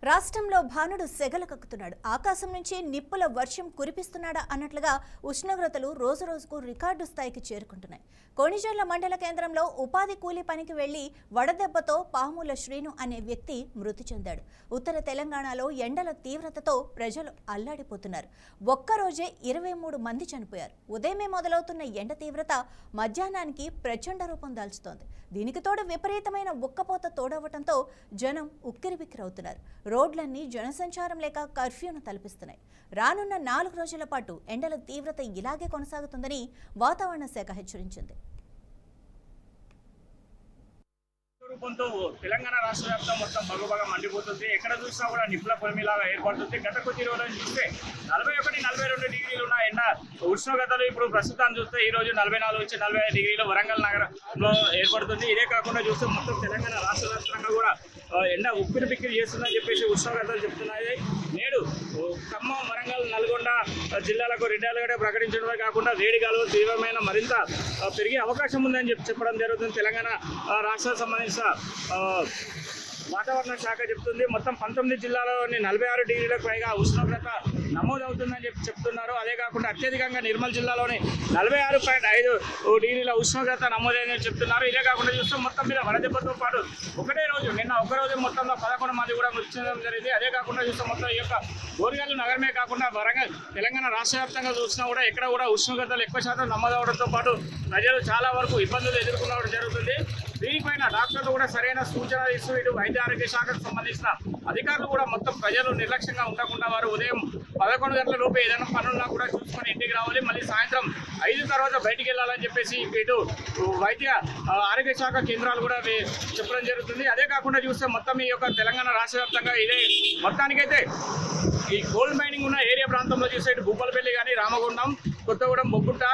రాష్ట్రంలో భానుడు సెగలకక్కుతున్నాడు. ఆకాశం నుంచి నిప్పుల వర్షం కురిపిస్తున్నాడా అన్నట్లుగా ఉష్ణోగ్రతలు రోజురోజుకు రికార్డు స్థాయికి చేరుకుంటున్నాయి. కోణిజర్ల మండల కేంద్రంలో ఉపాధి కూలీ పనికి వెళ్లి వడదెబ్బతో పాముల శ్రీను అనే వ్యక్తి మృతి చెందాడు. ఉత్తర తెలంగాణలో ఎండల తీవ్రతతో ప్రజలు అల్లాడిపోతున్నారు. ఒక్కరోజే 23 మంది చనిపోయారు. ఉదయమే మొదలవుతున్న ఎండ తీవ్రత మధ్యాహ్నానికి ప్రచండ రూపం దాల్చుతోంది. దీనికి తోడు విపరీతమైన ఉక్కపోత తోడవటంతో జనం ఉక్కిరిబిక్కిరవుతున్నారు. రోడ్లన్నీ జనసంచారం లేక కర్ఫ్యూను తలపిస్తున్నాయి. రానున్న 4 రోజుల పాటు ఎండల తీవ్రత ఇలాగే కొనసాగుతుందని వాతావరణ శాఖ హెచ్చరించింది. రూపంతో తెలంగాణ రాష్ట్ర వ్యాప్తం మొత్తం బగబగా మండిపోతుంది. ఎక్కడ చూసినా కూడా నిప్పుల పొలిమిలాగా ఏర్పడుతుంది. గత కొద్ది రోజులను చూస్తే 41, 42 డిగ్రీలు ఉన్న ఎండ ఉష్ణోగ్రతలు ఇప్పుడు ప్రస్తుతాన్ని చూస్తే ఈ రోజు 44 నుంచి 45 డిగ్రీలు వరంగల్ నగరంలో ఏర్పడుతుంది. ఇదే కాకుండా చూస్తే మొత్తం తెలంగాణ రాష్ట్ర వ్యాప్తంగా కూడా ఎండ ఉక్కిరి బిక్కిరి చేస్తుందని చెప్పేసి ఉష్ణోగ్రతలు చెప్తున్నాయి. నేడు ఖమ్మం, వరంగల్, నల్గొండ జిల్లాలకు రెడ్ అలర్ట్ ప్రకటించడమే కాకుండా వేడిగాలు తీవ్రమైన మరింత పెరిగే అవకాశం ఉందని చెప్పడం జరుగుతుంది. తెలంగాణ రాష్ట్రానికి సంబంధించిన వాతావరణ శాఖ చెప్తుంది. మొత్తం 19 జిల్లాలోని 46 డిగ్రీలకు పైగా ఉష్ణోగ్రత నమోదవుతుందని చెప్తున్నారు. అదే కాకుండా అత్యధికంగా నిర్మల్ జిల్లాలోని 46.5 డిగ్రీల ఉష్ణోగ్రత నమోదైందని చెప్తున్నారు. ఇదే కాకుండా చూస్తే మొత్తం మీద వడదెబ్బతో పాటు ఒకటే రోజు నిన్న ఒకరోజు మొత్తంలో 11 మంది కూడా మృతి చెందడం జరిగింది. అదే కాకుండా చూస్తే మొత్తం ఈ యొక్క గోరిగల్లు నగరమే కాకుండా వరంగల్ తెలంగాణ రాష్ట్ర వ్యాప్తంగా చూసినా కూడా ఎక్కడ కూడా ఉష్ణోగ్రతలు ఎక్కువ శాతం నమోదవడంతో పాటు ప్రజలు చాలా వరకు ఇబ్బందులు ఎదుర్కొనడం జరుగుతుంది. దీనిపైన డాక్టర్లు కూడా సరైన సూచనలు ఇస్తూ ఇటు వైద్య ఆరోగ్య శాఖకు సంబంధించిన అధికారులు కూడా మొత్తం ప్రజలు నిర్లక్ష్యంగా ఉండకుండా వారు ఉదయం 11 గంటల లోపు ఏదైనా పనున్నా కూడా చూసుకొని ఇంటికి రావాలి. మళ్ళీ సాయంత్రం 5 తర్వాత బయటికి వెళ్ళాలని చెప్పేసి ఇటు వైద్య ఆరోగ్య శాఖ కేంద్రాలు కూడా చెప్పడం జరుగుతుంది. అదే కాకుండా చూస్తే మొత్తం ఈ యొక్క తెలంగాణ రాష్ట్ర వ్యాప్తంగా ఇదే మొత్తానికైతే ఈ గోల్డ్ మైనింగ్ ఉన్న ఏరియా ప్రాంతంలో చూస్తే ఇటు భూపాలపల్లి కానీ, రామగుండం, కొత్తగూడెం, బొగ్గుట్ట,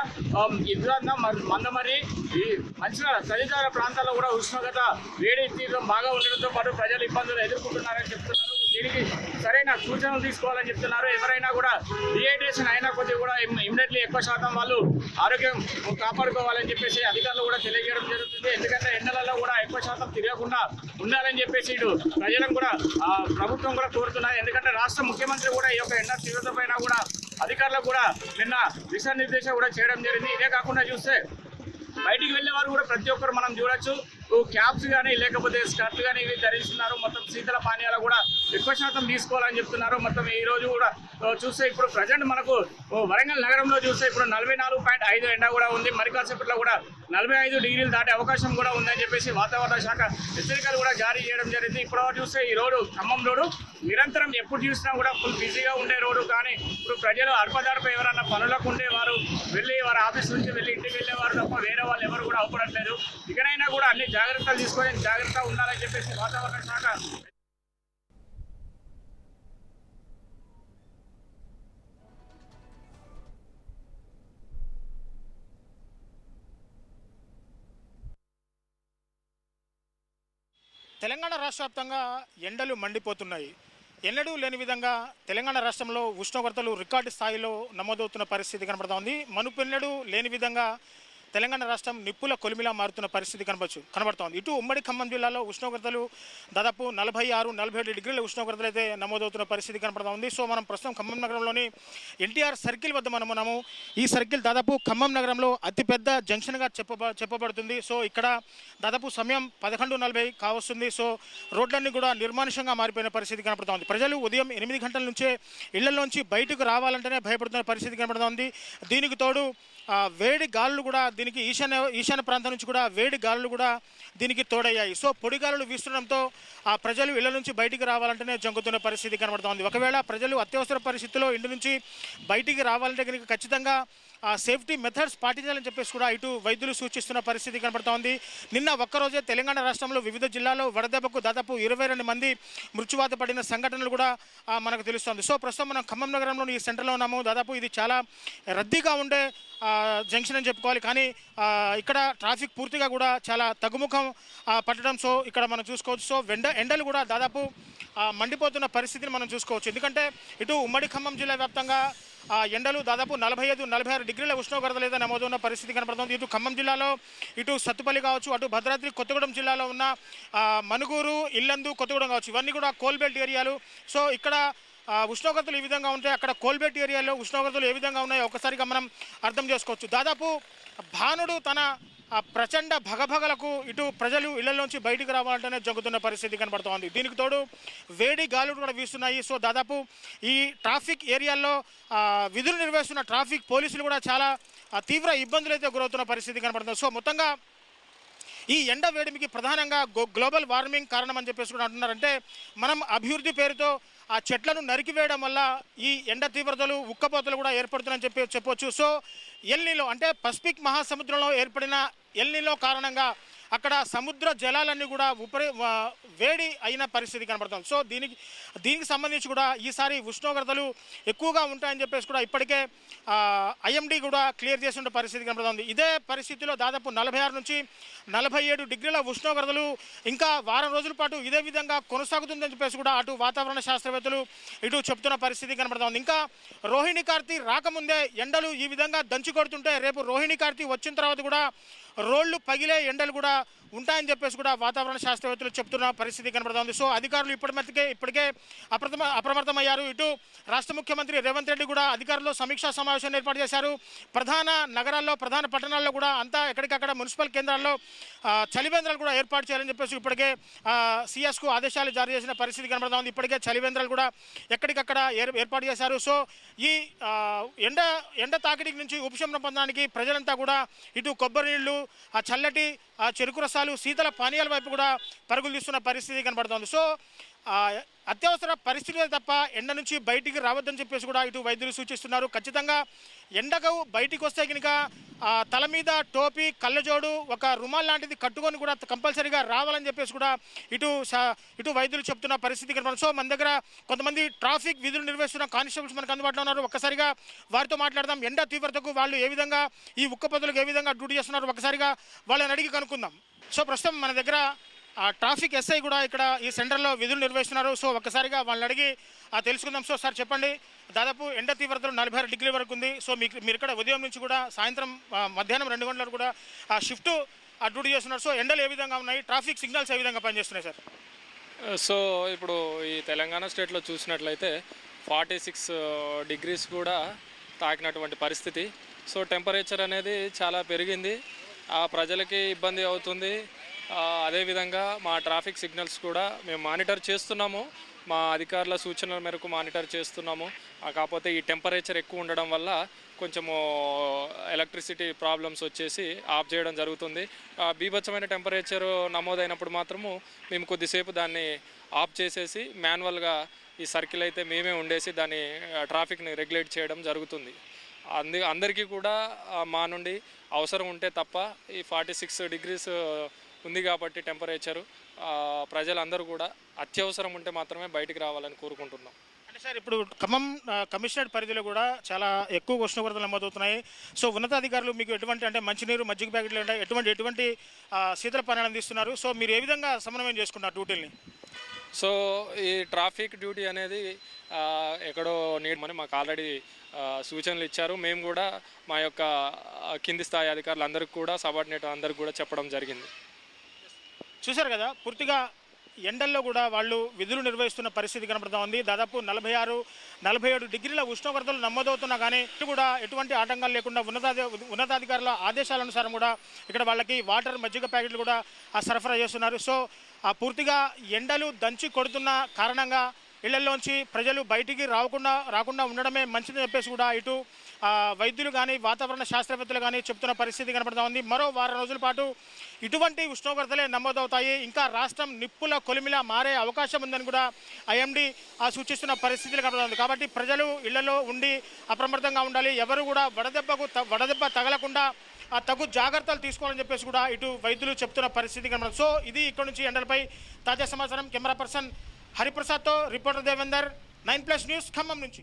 ఇద్రాంద, మందమరి, ఈ మంచిర్యాల తదితర ప్రాంతాల్లో కూడా ఉష్ణోగ్రత వేడి తీవ్రం బాగా ఉండడంతో పాటు ప్రజలు ఇబ్బందులు ఎదుర్కొంటున్నారని చెప్తున్నారు. దీనికి సరైన సూచనలు తీసుకోవాలని చెప్తున్నారు. ఎవరైనా కూడా డిహైడ్రేషన్ అయినా కొద్దిగా కూడా ఇమ్మీడియట్లీ ఎక్కువ శాతం వాళ్ళు ఆరోగ్యం కాపాడుకోవాలని చెప్పేసి అధికారులు కూడా తెలియజేయడం జరుగుతుంది. ఎందుకంటే ఎండలలో కూడా ఎక్కువ శాతం తిరగకుండా ఉండాలని చెప్పేసి ఇటు ప్రజలను కూడా ప్రభుత్వం కూడా కోరుతున్నారు. ఎందుకంటే రాష్ట్ర ముఖ్యమంత్రి కూడా ఈ యొక్క ఎండ తీవ్రత పైన కూడా అధికారులకు కూడా నిన్న దిశానిర్దేశం కూడా చేయడం జరిగింది. ఇదే కాకుండా చూస్తే బయటికి వెళ్ళే వారు కూడా ప్రతి ఒక్కరు మనం చూడొచ్చు క్యాప్స్ కానీ లేకపోతే స్కర్ట్లు కానీ ఇవి ధరిస్తున్నారు. మొత్తం శీతల పానీయాలు కూడా ఎక్కువ శాతం తీసుకోవాలని చెప్తున్నారు. మొత్తం ఈ రోజు కూడా చూస్తే ఇప్పుడు ప్రజెంట్ మనకు వరంగల్ నగరంలో చూస్తే ఇప్పుడు 44.5 ఎండ కూడా ఉంది. మరి కాసేపట్లో కూడా 45 డిగ్రీలు దాటే అవకాశం కూడా ఉందని చెప్పేసి వాతావరణ శాఖ హెచ్చరికలు కూడా జారీ చేయడం జరిగింది. ఇప్పుడు చూస్తే ఈ రోడ్డు ఖమ్మం రోడ్డు నిరంతరం ఎప్పుడు చూసినా కూడా ఫుల్ బిజీగా ఉండే రోడ్డు. కానీ ఇప్పుడు ప్రజలు అల్పదార్ప ఎవరన్నా పనులకు ఉండే వారు వెళ్ళి వారి ఆఫీస్ నుంచి వెళ్ళి ఇంటికి వెళ్ళేవారు తప్ప వేరే వాళ్ళు ఎవరు కూడా అవపడట్లేదు. ఇకనైనా కూడా అన్ని జాగ్రత్తలు తీసుకొని జాగ్రత్తగా ఉండాలని చెప్పేసి వాతావరణ శాఖ తెలంగాణ రాష్ట్ర వ్యాప్తంగా ఎండలు మండిపోతున్నాయి. ఎన్నడూ లేని విధంగా తెలంగాణ రాష్ట్రంలో ఉష్ణోగ్రతలు రికార్డు స్థాయిలో నమోదవుతున్న పరిస్థితి కనబడుతూ ఉంది. మునుపెన్నడూ లేని విధంగా తెలంగాణ రాష్ట్రం నిప్పుల కొలిమిలా మారుతున్న పరిస్థితి కనబడుతోంది. ఇటు ఉమ్మడి ఖమ్మం జిల్లాలో ఉష్ణోగ్రతలు దాదాపు 46, 47 డిగ్రీల ఉష్ణోగ్రతలు అయితే నమోదవుతున్న పరిస్థితి కనబడుతూ ఉంది. సో మనం ప్రస్తుతం ఖమ్మం నగరంలోని ఎన్టీఆర్ సర్కిల్ వద్ద మనము ఈ సర్కిల్ దాదాపు ఖమ్మం నగరంలో అతిపెద్ద జంక్షన్గా చెప్పబడుతుంది. సో ఇక్కడ దాదాపు సమయం 11:40 కావస్తుంది. సో రోడ్లన్నీ కూడా నిర్మానుషంగా మారిపోయిన పరిస్థితి కనబడుతోంది. ప్రజలు ఉదయం 8 గంటల నుంచే ఇళ్లలోంచి బయటకు రావాలంటేనే భయపడుతున్న పరిస్థితి కనబడుతోంది. దీనికి తోడు వేడి గాలులు కూడా దీనికి ఈశాన్య ప్రాంతం నుంచి కూడా వేడి గాలులు కూడా దీనికి తోడయ్యాయి. సో పొడి గాలులు వీస్తుండడంతో ఆ ప్రజలు ఇళ్ల నుంచి బయటికి రావాలంటేనే జంకుతున్న పరిస్థితి కనబడుతోంది. ఒకవేళ ప్రజలు అత్యవసర పరిస్థితుల్లో ఇంటి నుంచి బయటికి రావాలంటే కనుక ఖచ్చితంగా సేఫ్టీ మెథడ్స్ పాటించాలని చెప్పేసి కూడా ఇటు వైద్యులు సూచిస్తున్న పరిస్థితి కనబడుతోంది. నిన్న ఒక్కరోజే తెలంగాణ రాష్ట్రంలో వివిధ జిల్లాల్లో వడదెబ్బకు దాదాపు 22 మంది మృత్యువాత పడిన సంఘటనలు కూడా మనకు తెలుస్తోంది. సో ప్రస్తుతం మనం ఖమ్మం నగరంలోని ఈ సెంటర్లో ఉన్నాము. దాదాపు ఇది చాలా రద్దీగా ఉండే జంక్షన్ అని చెప్పుకోవాలి. కానీ ఇక్కడ ట్రాఫిక్ పూర్తిగా కూడా చాలా తగ్గుముఖం పట్టడం సో ఇక్కడ మనం చూసుకోవచ్చు. సో ఎండలు కూడా దాదాపు మండిపోతున్న పరిస్థితిని మనం చూసుకోవచ్చు. ఎందుకంటే ఇటు ఉమ్మడి ఖమ్మం జిల్లా వ్యాప్తంగా ఎండలు దాదాపు 45-46 డిగ్రీల ఉష్ణోగ్రత లేదా నమోదున్న పరిస్థితి కనబడుతుంది. ఇటు ఖమ్మం జిల్లాలో ఇటు సత్తుపల్లి కావచ్చు, అటు భద్రాద్రి కొత్తగూడెం జిల్లాలో ఉన్న మనుగూరు, ఇల్లందు, కొత్తగూడెం కావచ్చు, ఇవన్నీ కూడా కోల్బెల్ట్ ఏరియాలు. సో ఇక్కడ ఉష్ణోగ్రతలు ఈ విధంగా ఉంటాయి. అక్కడ కోల్బెల్ట్ ఏరియాలో ఉష్ణోగ్రతలు ఏ విధంగా ఉన్నాయో ఒకసారిగా మనం అర్థం చేసుకోవచ్చు. దాదాపు భానుడు తన ప్రచండ భగభగలకు ఇటు ప్రజలు ఇళ్లలోంచి బయటికి రావాలంటేనే జరుగుతున్న పరిస్థితి కనబడుతోంది. దీనికి తోడు వేడి గాలులు కూడా వీస్తున్నాయి. సో దాదాపు ఈ ట్రాఫిక్ ఏరియాల్లో విధులు నిర్వహిస్తున్న ట్రాఫిక్ పోలీసులు కూడా చాలా తీవ్ర ఇబ్బందులు అయితే గురవుతున్న పరిస్థితి కనబడుతుంది. సో మొత్తంగా ఈ ఎండ వేడిమికి ప్రధానంగా గ్లోబల్ వార్మింగ్ కారణం అని చెప్పేసి కూడా అంటున్నారంటే మనం అభివృద్ధి పేరుతో ఆ చెట్లను నరికివేయడం వల్ల ఈ ఎండ తీవ్రతలు ఉక్కపోతలు కూడా ఏర్పడుతున్నాయని చెప్పవచ్చు. సో ఎల్నిలో అంటే పసిఫిక్ మహాసముద్రంలో ఏర్పడిన ఎల్నిలో కారణంగా అక్కడ సముద్ర జలాలన్నీ కూడా వేడి అయిన పరిస్థితి కనబడుతుంది. సో దీనికి సంబంధించి కూడా ఈసారి ఉష్ణోగ్రతలు ఎక్కువగా ఉంటాయని చెప్పేసి కూడా ఇప్పటికే ఐఎండీ కూడా క్లియర్ చేసిన పరిస్థితి కనబడుతుంది. ఇదే పరిస్థితిలో దాదాపు 46 నుంచి 47 డిగ్రీల ఉష్ణోగ్రతలు ఇంకా వారం రోజుల పాటు ఇదే విధంగా కొనసాగుతుందని చెప్పేసి కూడా అటు వాతావరణ శాస్త్రవేత్తలు ఇటు చెప్తున్న పరిస్థితి కనబడుతుంది. ఇంకా రోహిణి కార్తీ రాకముందే ఎండలు ఈ విధంగా దంచి కొడుతుంటే రేపు రోహిణి కార్తీ వచ్చిన తర్వాత కూడా రోళ్లు పగిలే ఎండలు కూడా ఉంటాయని చెప్పేసి కూడా వాతావరణ శాస్త్రవేత్తలు చెప్తున్న పరిస్థితి కనబడుతుంది. సో అధికారులు ఇప్పటికే అప్రమత్తమయ్యారు. ఇటు రాష్ట్ర ముఖ్యమంత్రి రేవంత్ రెడ్డి కూడా అధికారులు సమీక్షా సమావేశాన్ని ఏర్పాటు చేశారు. ప్రధాన నగరాల్లో, ప్రధాన పట్టణాల్లో కూడా అంతా ఎక్కడికక్కడ మున్సిపల్ కేంద్రాల్లో చలివేంద్రాలు కూడా ఏర్పాటు చేయాలని చెప్పేసి ఇప్పటికే సిఎస్కు ఆదేశాలు జారీ చేసిన పరిస్థితి కనబడుతుంది. ఇప్పటికే చలివేంద్రాలు కూడా ఎక్కడికక్కడ ఏర్పాటు చేశారు. సో ఈ ఎండ తాకిడికి నుంచి ఉపశమనం పొందడానికి ప్రజలంతా కూడా ఇటు కొబ్బరి నీళ్లు, ఆ చల్లటి చెరుకు రసాలు, శీతల పానీయాల వైపు కూడా పరుగులు తీస్తున్న పరిస్థితి కనబడుతుంది. సో అత్యవసర పరిస్థితులే తప్ప ఎండ నుంచి బయటికి రావద్దని చెప్పేసి కూడా ఇటు వైద్యులు సూచిస్తున్నారు. ఖచ్చితంగా ఎండకు బయటికి వస్తే కనుక తల మీద టోపీ, కళ్ళజోడు, ఒక రుమాల్ లాంటిది కట్టుకొని కూడా కంపల్సరీగా రావాలని చెప్పేసి కూడా ఇటు వైద్యులు చెప్తున్న పరిస్థితి కనబడుతుంది. సో మన దగ్గర కొంతమంది ట్రాఫిక్ విధులు నిర్వహిస్తున్న కానిస్టేబుల్స్ మనకు అందుబాటులో ఉన్నారు. ఒక్కసారిగా వారితో మాట్లాడదాం. ఎండ తీవ్రతకు వాళ్ళు ఏ విధంగా, ఈ ఉక్కపోతలకు ఏ విధంగా డ్యూటీ చేస్తున్నారు ఒక్కసారిగా వాళ్ళని అడిగి కనుక్కుందాం. సో ప్రస్తుతం మన దగ్గర ట్రాఫిక్ ఎస్ఐ కూడా ఇక్కడ ఈ సెంటర్లో విధులు నిర్వహిస్తున్నారు. సో ఒక్కసారిగా వాళ్ళని అడిగి తెలుసుకుందాం. సో సార్ చెప్పండి, దాదాపు ఎండ తీవ్రతలు 46 డిగ్రీల వరకు ఉంది. సో మీరు ఇక్కడ ఉదయం నుంచి కూడా సాయంత్రం మధ్యాహ్నం 2 గంటల వరకు కూడా షిఫ్ట్ డ్యూటీ చేస్తున్నారు. సో ఎండలు ఏ విధంగా ఉన్నాయి, ట్రాఫిక్ సిగ్నల్స్ ఏ విధంగా పనిచేస్తున్నాయి సార్? సో ఇప్పుడు ఈ తెలంగాణ స్టేట్లో చూసినట్లయితే 46 డిగ్రీస్ కూడా తాకినటువంటి పరిస్థితి. సో టెంపరేచర్ అనేది చాలా పెరిగింది, ప్రజలకి ఇబ్బంది అవుతుంది. అదేవిధంగా మా ట్రాఫిక్ సిగ్నల్స్ కూడా మేము మానిటర్ చేస్తున్నాము, మా అధికారుల సూచనల మేరకు మానిటర్ చేస్తున్నాము. కాకపోతే ఈ టెంపరేచర్ ఎక్కువ ఉండడం వల్ల కొంచెము ఎలక్ట్రిసిటీ ప్రాబ్లమ్స్ వచ్చేసి ఆఫ్ చేయడం జరుగుతుంది. బీభత్సమైన టెంపరేచర్ నమోదైనప్పుడు మాత్రము మేము కొద్దిసేపు దాన్ని ఆఫ్ చేసేసి మాన్యువల్గా ఈ సర్కిల్ అయితే మేమే ఉండేసి దాన్ని ట్రాఫిక్ని రెగ్యులేట్ చేయడం జరుగుతుంది. అందరికీ కూడా మా నుండి అవసరం ఉంటే తప్ప ఈ 46 డిగ్రీస్ ఉంది కాబట్టి టెంపరేచరు ప్రజలందరూ కూడా అత్యవసరం ఉంటే మాత్రమే బయటికి రావాలని కోరుకుంటున్నాం. అంటే సార్ ఇప్పుడు ఖమ్మం కమిషనరేట్ పరిధిలో కూడా చాలా ఎక్కువ ఉష్ణోగ్రతలు నమోదవుతున్నాయి. సో ఉన్నతాధికారులు మీకు ఎటువంటి అంటే మంచినీరు, మజ్జిగ ప్యాకెట్లు ఉంటాయి, ఎటువంటి శీతల పానీయాలు అందిస్తున్నారు? సో మీరు ఏ విధంగా సమన్వయం చేసుకున్నారు డ్యూటీని? సో ఈ ట్రాఫిక్ డ్యూటీ అనేది ఎక్కడో నీడమని మాకు ఆల్రెడీ సూచనలు ఇచ్చారు. మేము కూడా మా యొక్క కింది స్థాయి అధికారులందరికీ కూడా, సబార్డినేట్ అందరికీ కూడా చెప్పడం జరిగింది. చూశారు కదా, పూర్తిగా ఎండల్లో కూడా వాళ్ళు విధులు నిర్వహిస్తున్న పరిస్థితి కనబడుతూ ఉంది. దాదాపు 46-47 డిగ్రీల ఉష్ణోగ్రతలు నమోదవుతున్నా కానీ కూడా ఎటువంటి ఆటంకాలు లేకుండా ఉన్నతాధికారుల ఆదేశాలనుసారం కూడా ఇక్కడ వాళ్ళకి వాటర్, మజ్జిగ ప్యాకెట్లు కూడా సరఫరా చేస్తున్నారు. సో పూర్తిగా ఎండలు దంచి కొడుతున్న కారణంగా ఇళ్లలోంచి ప్రజలు బయటికి రాకుండా ఉండడమే మంచిదని చెప్పేసి కూడా ఇటు వైద్యులు కానీ, వాతావరణ శాస్త్రవేత్తలు కానీ చెప్తున్న పరిస్థితి కనబడుతూ ఉంది. మరో వారం రోజుల పాటు ఇటువంటి ఉష్ణోగ్రతలే నమోదవుతాయి. ఇంకా రాష్ట్రం నిప్పుల కొలిమిలా మారే అవకాశం ఉందని కూడా ఐఎండీ సూచిస్తున్న పరిస్థితులు కనబడుతుంది. కాబట్టి ప్రజలు ఇళ్లలో ఉండి అప్రమత్తంగా ఉండాలి. ఎవరు కూడా వడదెబ్బ తగలకుండా తగు జాగ్రత్తలు తీసుకోవాలని చెప్పేసి కూడా ఇటు వైద్యులు చెప్తున్న పరిస్థితి కనబడుతుంది. సో ఇది ఇక్కడ నుంచి ఎండలపై తాజా సమాచారం. కెమెరా పర్సన్ హరిప్రసాద్తో రిపోర్టర్ దేవేందర్, 9+ న్యూస్ ఖమ్మం నుంచి.